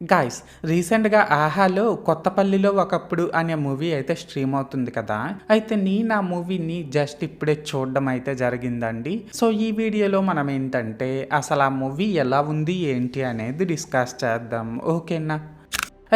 Guys రీసెంట్‌గా 'ఆహాలో' 'కొత్తపల్లిలో ఒకప్పుడు' అనే మూవీ అయితే స్ట్రీమ్ అవుతుంది కదా! అయితే నేను ఆ మూవీని జస్ట్ ఇప్పుడే చూడడం అయితే జరిగిందండి. సో, ఈ వీడియోలో మనం ఏంటంటే అసలు ఆ మూవీ ఎలా ఉంది, ఏంటి అనేది డిస్కస్ చేద్దాం. ఓకేనా?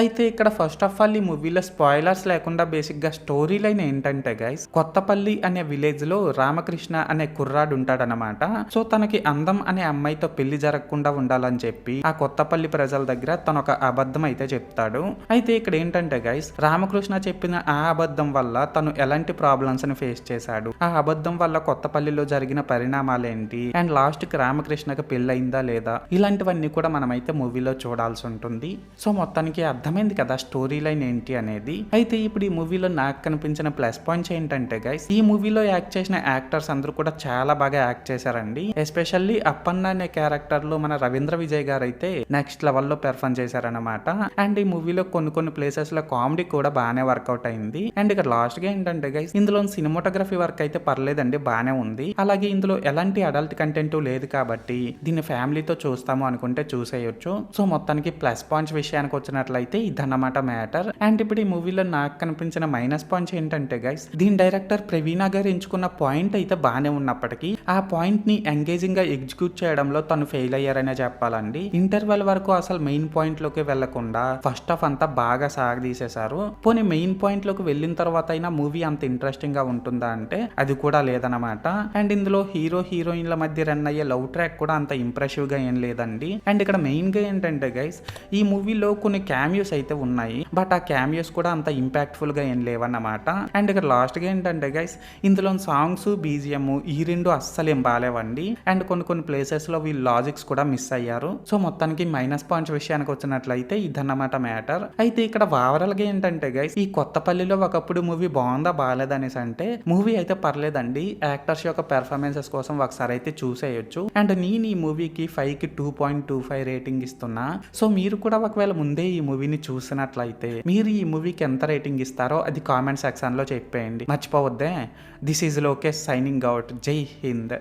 అయితే ఇక్కడ ఫస్ట్ ఆఫ్ ఆల్ ఈ మూవీలో స్పాయిలర్స్ లేకుండా బేసిక్‌గా స్టోరీ లైన్ ఏంటంటే గైస్, కొత్తపల్లి అనే విలేజ్‌లో రామకృష్ణ అనే కుర్రాడు ఉంటాడనమాట. సో, తనకి అందం అనే అమ్మాయితో పెళ్లి జరగకుండా ఉండాలని చెప్పి ఆ కొత్తపల్లి ప్రజల దగ్గర తను ఒక అబద్ధం అయితే చెప్తాడు. అయితే ఇక్కడ ఏంటంటే గైస్, రామకృష్ణ చెప్పిన ఆ అబద్ధం వల్ల తను ఎలాంటి ప్రాబ్లమ్స్‌ని ఫేస్ చేశాడు, ఆ అబద్ధం వల్ల కొత్తపల్లిలో జరిగిన పరిణామాలేంటి, అండ్ లాస్ట్‌కి రామకృష్ణకి పెళ్లయిందా లేదా, ఇలాంటివన్నీ కూడా మనమైతే మూవీలో చూడాల్సి ఉంటుంది. సో, మొత్తానికి అర్థమైంది కదా స్టోరీ లైన్ ఏంటి అనేది. అయితే ఇప్పుడు ఈ మూవీలో నాకు కనిపించిన ప్లస్ పాయింట్స్ ఏంటంటే గైస్, ఈ మూవీలో యాక్ట్ చేసిన యాక్టర్స్ అందరూ కూడా చాలా బాగా యాక్ట్ చేశారండి. ఎస్పెషల్లీ అప్పన్న అనే క్యారెక్టర్ లో మన రవీంద్ర విజయ్ గారు అయితే నెక్స్ట్ లెవెల్ లో పెర్ఫార్మ్ చేశారనమాట. అండ్ ఈ మూవీలో కొన్ని ప్లేసెస్ లో కామెడీ కూడా బాగానే వర్కౌట్ అయింది. అండ్ ఇక్కడ లాస్ట్ గా ఏంటంటే గైస్, ఇందులో సినిమాటోగ్రఫీ వర్క్ అయితే పర్లేదండి, బాగానే ఉంది. అలాగే ఇందులో ఎలాంటి అడల్ట్ కంటెంట్ లేదు కాబట్టి దీన్ని ఫ్యామిలీతో చూస్తాము అనుకుంటే చూసేయొచ్చు. సో, మొత్తానికి ప్లస్ పాయింట్స్ విషయానికి వచ్చినట్లయితే ఇదన్నమాట మ్యాటర్. అండ్ ఇప్పుడు ఈ మూవీలో నాకు కనిపించిన మైనస్ పాయింట్స్ ఏంటంటే గైస్, దీని డైరెక్టర్ ప్రవీణ గారు ఎంచుకున్న పాయింట్ అయితే బాగానే ఉన్నప్పటికీ ఆ పాయింట్ ని ఎంగేజింగ్ గా ఎగ్జిక్యూట్ చేయడంలో తను ఫెయిల్ అయ్యారనే చెప్పాలండి. ఇంటర్వెల్ వరకు అసలు మెయిన్ పాయింట్ లోకి వెళ్లకుండా ఫస్ట్ హాఫ్ అంతా బాగా సాగదీసేశారు. పోనీ మెయిన్ పాయింట్ లోకి వెళ్ళిన తర్వాత అయినా మూవీ అంత ఇంట్రెస్టింగ్ గా ఉంటుందా అంటే అది కూడా లేదనమాట. అండ్ ఇందులో హీరో హీరోయిన్ల మధ్య రన్ అయ్యే లవ్ ట్రాక్ కూడా అంత ఇంప్రెసివ్ గా ఏం లేదండి. అండ్ ఇక్కడ మెయిన్ గా ఏంటంటే గైస్, ఈ మూవీలో కొన్ని క్యామియోస్ అయితే ఉన్నాయి, బట్ ఆ క్యామియోస్ కూడా అంత ఇంపాక్ట్ఫుల్ గా ఏం లేవన్నమాట. అండ్ ఇక్కడ లాస్ట్ గా ఏంటంటే గైస్, ఇందులో సాంగ్స్ బీజిఎం ఈ రెండు అస్సలు ఏం బాలేవండి. అండ్ కొన్ని ప్లేసెస్ లో వీళ్ళు లాజిక్స్ కూడా మిస్ అయ్యారు. సో, మొత్తానికి మైనస్ పాయింట్స్ విషయానికి వచ్చినట్లయితే ఇదన్నమాట మ్యాటర్. అయితే ఇక్కడ ఓవరాల్ గా ఏంటంటే గైస్, ఈ కొత్తపల్లిలో ఒకప్పుడు మూవీ బాగుందా బాలేదనేసి అంటే మూవీ అయితే పర్లేదండి. యాక్టర్స్ యొక్క పెర్ఫార్మెన్సెస్ కోసం ఒకసారి అయితే చూసేయొచ్చు. అండ్ నేను ఈ మూవీకి 5కి 2.25 రేటింగ్ ఇస్తున్నా. సో, మీరు కూడా ఒకవేళ ముందే ఈ మూవీని చూసినట్లయితే మీరు ఈ మూవీకి ఎంత రేటింగ్ ఇస్తారో అది కామెంట్ సెక్షన్ లో చెప్పేయండి, మర్చిపోవద్దే. This is Lokesh signing out. జై హింద్.